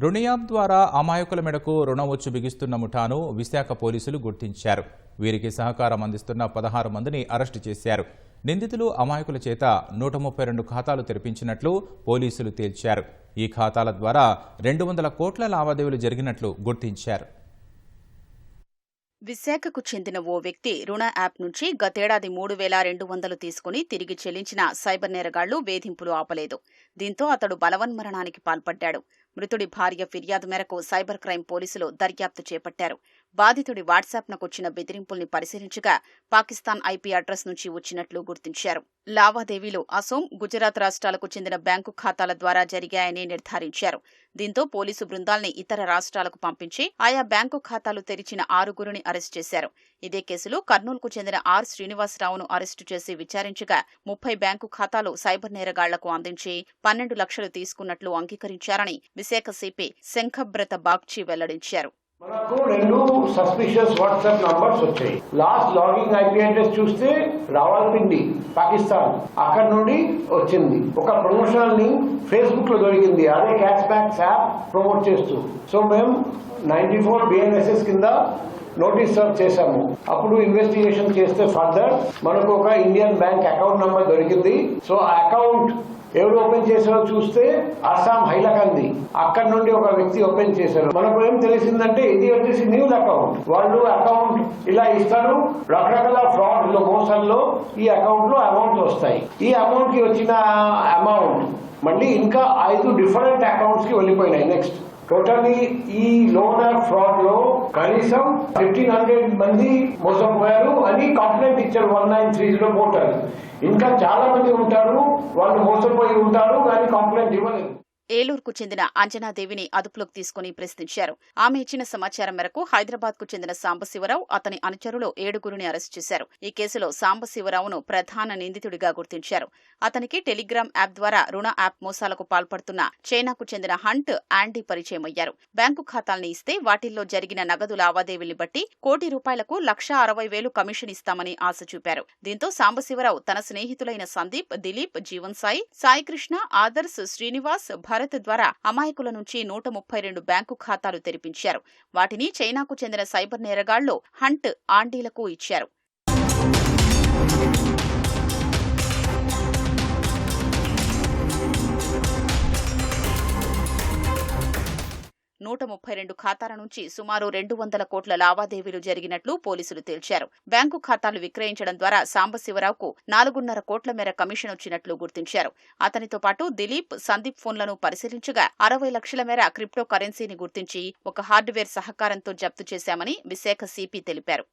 రుణ యాప్ ద్వారా అమాయకుల మెడకు రుణవొచ్చు బిగిస్తున్న ముఠాను విశాఖ పోలీసులు గుర్తించారు. వీరికి సహకారం అందిస్తున్న 16 మందిని అరెస్టు చేశారు. నిందితులు అమాయకుల చేత 132 ఖాతాలు తెరిపించినట్లు పోలీసులు తేల్చారు. ఈ ఖాతాల ద్వారా 200 కోట్ల లావాదేవీలు జరిగినట్లు గుర్తించారు. విశాఖకు చెందిన ఓ వ్యక్తి రుణ యాప్ నుంచి గతేడాది 3,200 తీసుకుని తిరిగి చెల్లించిన సైబర్ నేరగాళ్లు వేధింపులు ఆపలేదు. దీంతో అతడు బలవన్మరణానికి పాల్పడ్డాడు. మృతుడి భార్య ఫిర్యాదు మేరకు సైబర్ క్రైమ్ పోలీసులు దర్యాప్తు చేపట్టారు. బాధితుడి వాట్సాప్నకొచ్చిన బెదిరింపుల్ని పరిశీలించగా పాకిస్తాన్ ఐపీ అడ్రస్ నుంచి వచ్చినట్లు గుర్తించారు. లావాదేవీలు అసోం, గుజరాత్ రాష్ట్రాలకు చెందిన బ్యాంకు ఖాతాల ద్వారా జరిగాయని నిర్ధారించారు. దీంతో పోలీసు బృందాల్ని ఇతర రాష్ట్రాలకు పంపించి ఆయా బ్యాంకు ఖాతాలు తెరిచిన 6గురిని అరెస్టు చేశారు. ఇదే కేసులో కర్నూలుకు చెందిన ఆర్ శ్రీనివాసరావును అరెస్టు చేసి విచారించగా 30 బ్యాంకు ఖాతాలు సైబర్ నేరగాళ్లకు అందించి 12 లక్షలు తీసుకున్నట్లు అంగీకరించారని విశాఖ సిపి శంఖబ్రత బాగ్చి వెల్లడించారు. మనకు 2 సస్పిషియస్ వాట్సాప్ నంబర్స్ వచ్చాయి. లాస్ట్ లాగింగ్ ఐపీ అడ్రస్ చూస్తే రావల్పిండి, పాకిస్తాన్, అక్కడ నుండి వచ్చింది. ఒక ప్రమోషనల్ లింక్ ఫేస్బుక్ లో దొరికింది. అదే క్యాష్ బ్యాక్ యాప్ ప్రమోట్ చేస్తూ. సో మేము 94 BNSS కింద నోటీస్ సర్వ్ చేశాము. అప్పుడు ఇన్వెస్టిగేషన్ చేస్తే ఫర్దర్ మనకు ఒక ఇండియన్ బ్యాంక్ అకౌంట్ నంబర్ దొరికింది. సో ఆ అకౌంట్ ఎవరు ఓపెన్ చేశారో చూస్తే అస్సాం హైలకంది, అక్కడ నుండి ఒక వ్యక్తి ఓపెన్ చేశారు. మనకు ఏం తెలిసిందంటే ఇది వచ్చేసి న్యూస్ అకౌంట్. వాళ్ళు అకౌంట్ ఇలా ఇస్తారు. రకరకాల ఫ్రాడ్ లో మోసంలో ఈ అకౌంట్ లో అమౌంట్స్ వస్తాయి. ఈ అమౌంట్ కి వచ్చిన అమౌంట్ మళ్ళీ ఇంకా 5 డిఫరెంట్ అకౌంట్స్ కి వెళ్ళిపోయినాయి. నెక్స్ట్ టోటలీ ఈ లోన్ యాప్ ఫ్రాడ్ లో కనీసం 1500 మంది మోసపోయారు అని కంప్లైంట్ ఇచ్చారు 1930 పోర్టల్. ఇంకా చాలా మంది ఉంటారు, వాళ్ళు మోసపోయి ఉంటారు కానీ కంప్లైంట్ ఇవ్వలేదు. ఏలూరుకు చెందిన అంజనాదేవిని అదుపులోకి తీసుకుని ప్రశ్నించారు. ఆమె ఇచ్చిన సమాచారం మేరకు హైదరాబాద్ కు చెందిన సాంబశివరావు, అతని అనుచరులు 7గురిని అరెస్టు చేశారు. ఈ కేసులో సాంబశివరావును ప్రధాన నిందితుడిగా గుర్తించారు. అతనికి టెలిగ్రామ్ యాప్ ద్వారా రుణ యాప్ మోసాలకు పాల్పడుతున్న చైనాకు చెందిన హంట్, యాండీ పరిచయమయ్యారు. బ్యాంకు ఖాతాల్ని ఇస్తే వాటిల్లో జరిగిన నగదు లావాదేవీల్ని బట్టి ₹1,60,000కు ₹1,60,000 కమిషన్ ఇస్తామని ఆశ చూపారు. దీంతో సాంబశివరావు తన స్నేహితులైన సందీప్, దిలీప్, జీవన్ సాయికృష్ణ, ఆదర్శ్, శ్రీనివాస్, భరత్ ద్వారా అమాయకుల నుంచి 132 బ్యాంకు ఖాతాలు తెరిపించారు. వాటిని చైనాకు చెందిన సైబర్ నేరగాళ్లు హంట్, ఆండీలకు ఇచ్చారు. 132 ఖాతాల నుంచి సుమారు 200 కోట్ల లావాదేవీలు జరిగినట్లు పోలీసులు తేల్చారు. బ్యాంకు ఖాతాలు విక్రయించడం ద్వారా సాంబశివరావుకు 4.5 కోట్ల మేర కమిషన్ వచ్చినట్లు గుర్తించారు. అతనితో పాటు దిలీప్, సందీప్ ఫోన్లను పరిశీలించగా 60 లక్షల మేర క్రిప్టో కరెన్సీని గుర్తించి ఒక హార్డ్వేర్ సహకారంతో జప్తు చేశామని విశాఖ సిపి తెలిపారు.